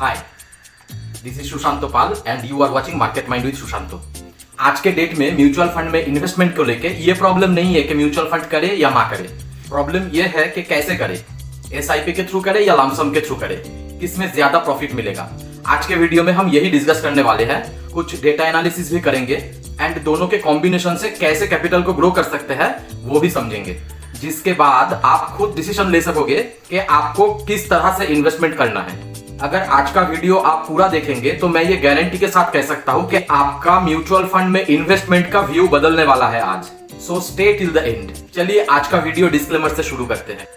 Hi, this is Sushanto Pal and you are watching market mind with Sushanto. आज के date में mutual fund में investment को लेके ये प्रॉब्लम नहीं है कि म्यूचुअल फंड करे या ना करे। प्रॉब्लम ये है कि कैसे करे, एसआईपी के थ्रू करे या लमसम के थ्रू करे, किसमें ज्यादा प्रॉफिट मिलेगा। आज के वीडियो में हम यही डिस्कस करने वाले हैं। कुछ डेटा एनालिसिस भी करेंगे एंड दोनों के कॉम्बिनेशन से कैसे कैपिटल को ग्रो कर सकते हैं वो भी समझेंगे, जिसके बाद आप खुद डिसीजन ले सकोगे कि आपको किस तरह से इन्वेस्टमेंट करना है। अगर आज का वीडियो आप पूरा देखेंगे तो मैं ये गारंटी के साथ कह सकता हूं कि आपका म्यूचुअल फंड में इन्वेस्टमेंट का व्यू बदलने वाला है आज। So stay till the end. चलिए आज का वीडियो डिस्क्लेमर से शुरू करते हैं।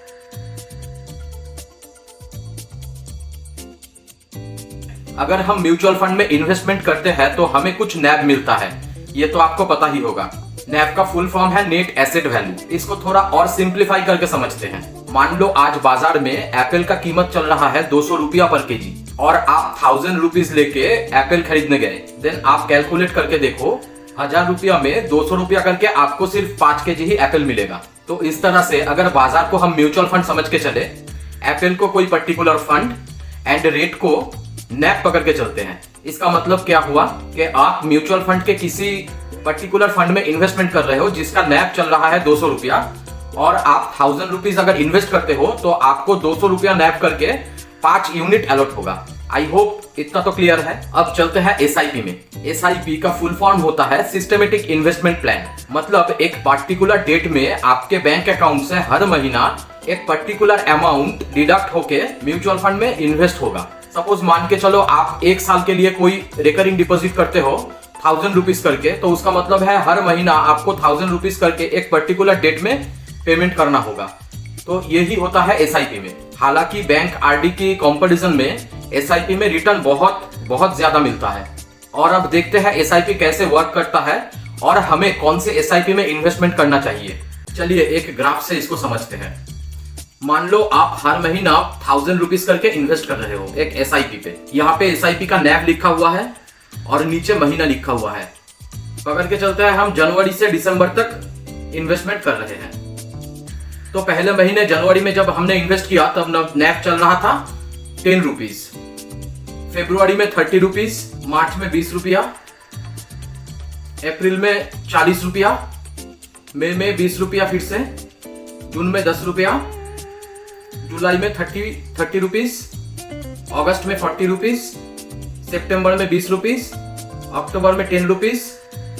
अगर हम म्यूचुअल फंड में इन्वेस्टमेंट करते हैं तो हमें कुछ नैब मिलता है, ये तो आपको पता ही होगा। नैब का फुल फॉर्म है नेट एसेट वैल्यू। इसको थोड़ा और सिंप्लीफाई करके समझते हैं। मान लो आज बाजार में एप्पल का कीमत चल रहा है 200 रुपया पर केजी और आप 1000 रुपीज लेके एप्पल खरीदने गए। देन आप कैलकुलेट करके देखो, 1000 रुपया में 200 रुपया करके आपको सिर्फ 5 केजी ही एप्पल मिलेगा। तो इस तरह से अगर बाजार को हम म्यूचुअल फंड समझ के चले, एप्पल को कोई पर्टिकुलर फंड एंड रेट को नैप पकड़ के चलते हैं। इसका मतलब क्या हुआ कि आप म्यूचुअल फंड के किसी पर्टिकुलर फंड में इन्वेस्टमेंट कर रहे हो जिसका नैप चल रहा है 200 रुपया, और आप 1000 रुपीज अगर इन्वेस्ट करते हो तो आपको 200 रुपया नैप करके 5 यूनिट अलॉट होगा। आई होप इतना तो क्लियर है। अब चलते हैं एसआईपी में। एसआईपी का फुल फॉर्म होता है सिस्टमेटिक इन्वेस्टमेंट प्लान। मतलब एक पर्टिकुलर डेट में आपके बैंक अकाउंट से हर महीना एक पर्टिकुलर अमाउंट डिडक्ट होके म्यूचुअल फंड में इन्वेस्ट होगा। सपोज मान के चलो आप 1 साल के लिए कोई रिकरिंग डिपॉजिट करते हो 1000 रुपीज करके, तो उसका मतलब है हर महीना आपको 1000 रुपीज करके एक पर्टिकुलर डेट में पेमेंट करना होगा। तो यही होता है एसआईपी में। हालांकि बैंक आरडी की कंपैरिजन में एसआईपी में रिटर्न बहुत ज्यादा मिलता है। और अब देखते हैं एसआईपी कैसे वर्क करता है और हमें कौन से एसआईपी में इन्वेस्टमेंट करना चाहिए। चलिए एक ग्राफ से इसको समझते हैं। मान लो आप हर महीना 1000 रुपीज करके इन्वेस्ट कर रहे हो एक एसआईपी पे। यहाँ पे एसआईपी का नैव लिखा हुआ है और नीचे महीना लिखा हुआ है। पकड़ के चलते हैं हम जनवरी से दिसंबर तक इन्वेस्टमेंट कर रहे हैं। तो पहले महीने जनवरी में जब हमने इन्वेस्ट किया तब नैप चल रहा था 10 रुपीज, फरवरी में 30 रुपीज, मार्च में 20 रुपया, अप्रैल में 40 रुपया, मई में 20 रुपया, फिर से जून में 10 रुपया, जुलाई में 30 रुपीज, अगस्त में 40 रुपीज, सितंबर में 20 रुपीज, अक्टूबर में 10 रुपीज,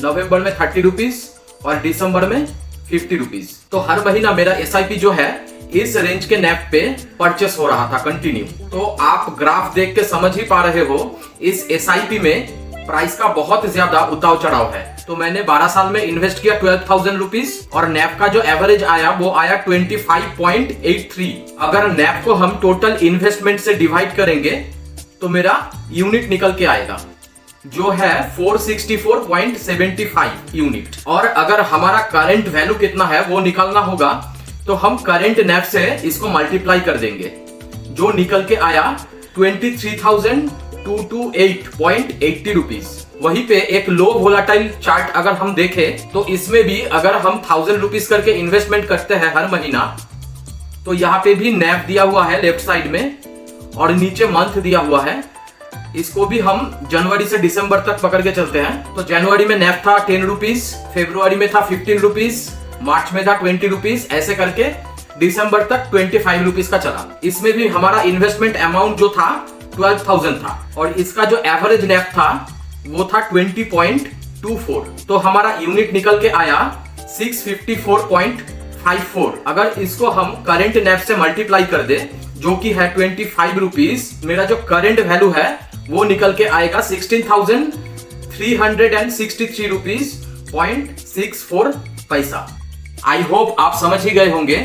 नवंबर में 30 रुपीज और दिसंबर में 50 रुपीज। तो हर महीना मेरा एसआईपी जो है इस रेंज के नैप पे परचेस हो रहा था कंटिन्यू। तो आप ग्राफ देख के समझ ही पा रहे हो, इस एसआईपी में प्राइस का बहुत ज्यादा उतार चढ़ाव है। तो मैंने 12 साल में इन्वेस्ट किया 12,000 रुपीज और नैप का जो एवरेज आया वो आया 25.83। अगर नैप को हम टोटल इन्वेस्टमेंट से डिवाइड करेंगे तो मेरा यूनिट निकल के आएगा जो है 464.75 यूनिट। और अगर हमारा करंट वैल्यू कितना है वो निकालना होगा तो हम करंट नैप से इसको मल्टीप्लाई कर देंगे, जो निकल के आया 23,228.80 रुपीज। वहीं पे एक लो वोलाटाइल चार्ट अगर हम देखें तो इसमें भी अगर हम 1000 रुपीज करके इन्वेस्टमेंट करते हैं हर महीना, तो यहाँ पे भी नैप दिया हुआ है लेफ्ट साइड में और नीचे मंथ दिया हुआ है। इसको भी हम जनवरी से दिसंबर तक पकड़ के चलते हैं। तो जनवरी में नैप था 10 रुपीज, फरवरी में था 15 रुपीज, मार्च में था 20 रुपीज, ऐसे करके दिसंबर तक 25 रुपीज का चला। इसमें भी हमारा इन्वेस्टमेंट अमाउंट जो था 12,000 था और इसका जो एवरेज नैप था वो था 20.24। तो हमारा यूनिट निकल के आया 654.54। अगर इसको हम करंट नैप से मल्टीप्लाई कर दे जो कि है 25 रुपीज, मेरा जो करंट वैल्यू है वो निकल के आएगा 16,363 रुपीज .64 पैसा। आई होप आप समझ ही गए होंगे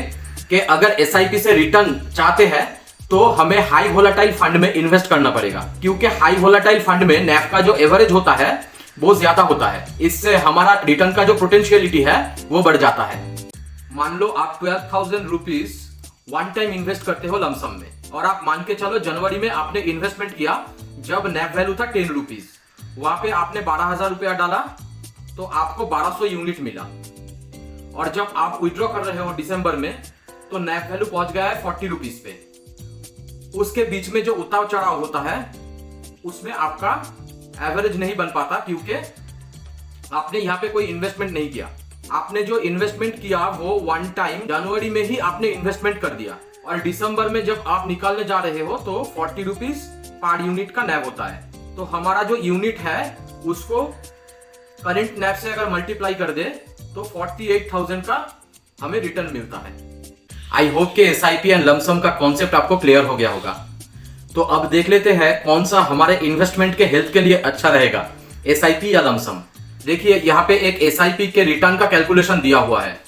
कि अगर एसआईपी से रिटर्न चाहते हैं तो हमें हाई वोलेटाइल फंड में इन्वेस्ट करना पड़ेगा, क्योंकि हाई वोलेटाइल फंड में नैप का जो एवरेज होता है वो ज्यादा होता है। इससे हमारा रिटर्न का जो पोटेंशियलिटी है वो बढ़ जाता है। मान लो आप 12,000 रुपीज वन टाइम इन्वेस्ट करते हो लमसम में, और आप मान के चलो जनवरी में आपने इन्वेस्टमेंट किया जब नैप वैल्यू था 10 रुपीज। वहां पे आपने 12,000 रुपया डाला तो आपको 1200 यूनिट मिला। और जब आप विड्रॉ कर रहे हो दिसंबर में तो नैप वैल्यू पहुंच गया है 40 रुपीज पे। उसके बीच में जो उतार चढ़ाव होता है उसमें आपका एवरेज नहीं बन पाता, क्योंकि आपने यहाँ पे कोई इन्वेस्टमेंट नहीं किया। आपने जो इन्वेस्टमेंट किया वो वन टाइम जनवरी में ही आपने इन्वेस्टमेंट कर दिया, और दिसंबर में जब आप निकालने जा रहे हो तो 40 रुपीज पर यूनिट का नैब होता है। तो हमारा जो यूनिट है उसको करंट नैब से अगर मल्टीप्लाई कर दे तो 48,000 का हमें रिटर्न मिलता है। आई होप के SIP एंड लमसम का कॉन्सेप्ट आपको क्लियर हो गया होगा। तो अब देख लेते हैं कौन सा हमारे इन्वेस्टमेंट के हेल्थ के लिए अच्छा रहेगा, SIP या लमसम। देखिए यहाँ पे एक SIP के रिटर्न का कैलकुलेशन दिया हुआ है।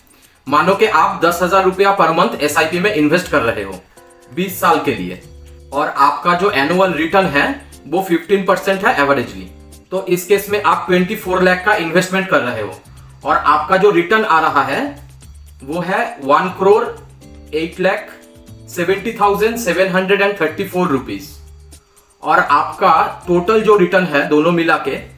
मानो कि आप 10,000 रुपया पर मंथ SIP में इन्वेस्ट कर रहे हो 20 साल के लिए, और आपका जो एनुअल रिटर्न है वो 15% है एवरेजली। तो इस केस में आप 24 लाख का इन्वेस्टमेंट कर रहे हो, और आपका जो रिटर्न आ रहा है वो है 1,08,70,734 रुपीज, और आपका टोटल जो रिटर्न है दोनों मिला के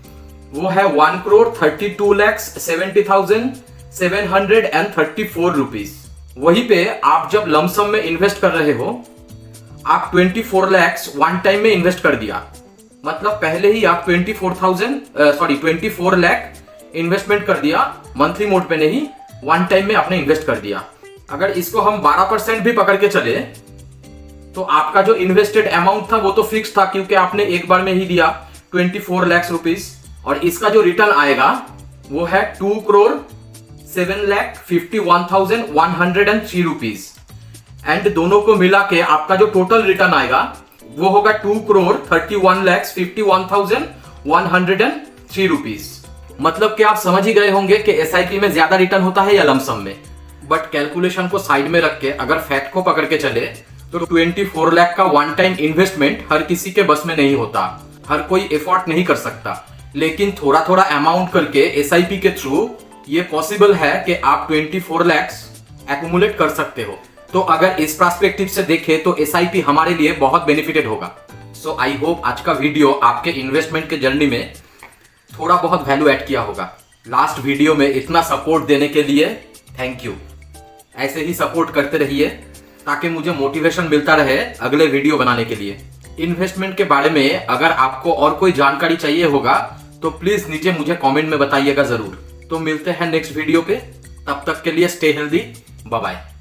वो है 1,32,70,734 रुपीज। वहीं पे आप जब लमसम में इन्वेस्ट कर रहे हो, आप 24 लाख वन टाइम में इन्वेस्ट कर दिया, मतलब पहले ही आप 24 लाख इन्वेस्टमेंट कर दिया, मंथली मोड पे नहीं, वन टाइम में आपने इन्वेस्ट कर दिया। अगर इसको हम 12% भी पकड़ के चले तो आपका जो इन्वेस्टेड अमाउंट था वो तो फिक्स था, क्योंकि आपने एक बार में ही दिया 24 लाख रुपीज, और इसका जो रिटर्न आएगा वो है 2,07,51,103 रुपीज, एंड दोनों को मिला के आपका जो टोटल रिटर्न आएगा वो होगा 2,31,51,103 रुपीज। मतलब कि आप समझ ही गए होंगे कि SIP में ज्यादा रिटर्न होता है या लमसम में। बट कैलकुलेशन को साइड में रख के अगर फैक्ट को पकड़ के चले तो 24 लाख का वन टाइम इन्वेस्टमेंट हर किसी के बस में नहीं होता, हर कोई एफोर्ड नहीं कर सकता, लेकिन थोड़ा थोड़ा अमाउंट करके SIP के थ्रू ये पॉसिबल है कि आप 24 लाख एक्यूमुलेट कर सकते हो। तो अगर इस पर्सपेक्टिव से देखें तो SIP हमारे लिए बहुत बेनिफिटेड होगा। सो आई होप आज का वीडियो आपके इन्वेस्टमेंट के जर्नी में थोड़ा बहुत वैल्यू ऐड किया होगा। लास्ट वीडियो में इतना सपोर्ट देने के लिए थैंक यू। ऐसे ही सपोर्ट करते रहिए ताकि मुझे मोटिवेशन मिलता रहे अगले वीडियो बनाने के लिए। इन्वेस्टमेंट के बारे में अगर आपको और कोई जानकारी चाहिए होगा तो प्लीज नीचे मुझे कमेंट में बताइएगा जरूर। तो मिलते हैं नेक्स्ट वीडियो पे, तब तक के लिए स्टे हेल्दी, बाय बाय।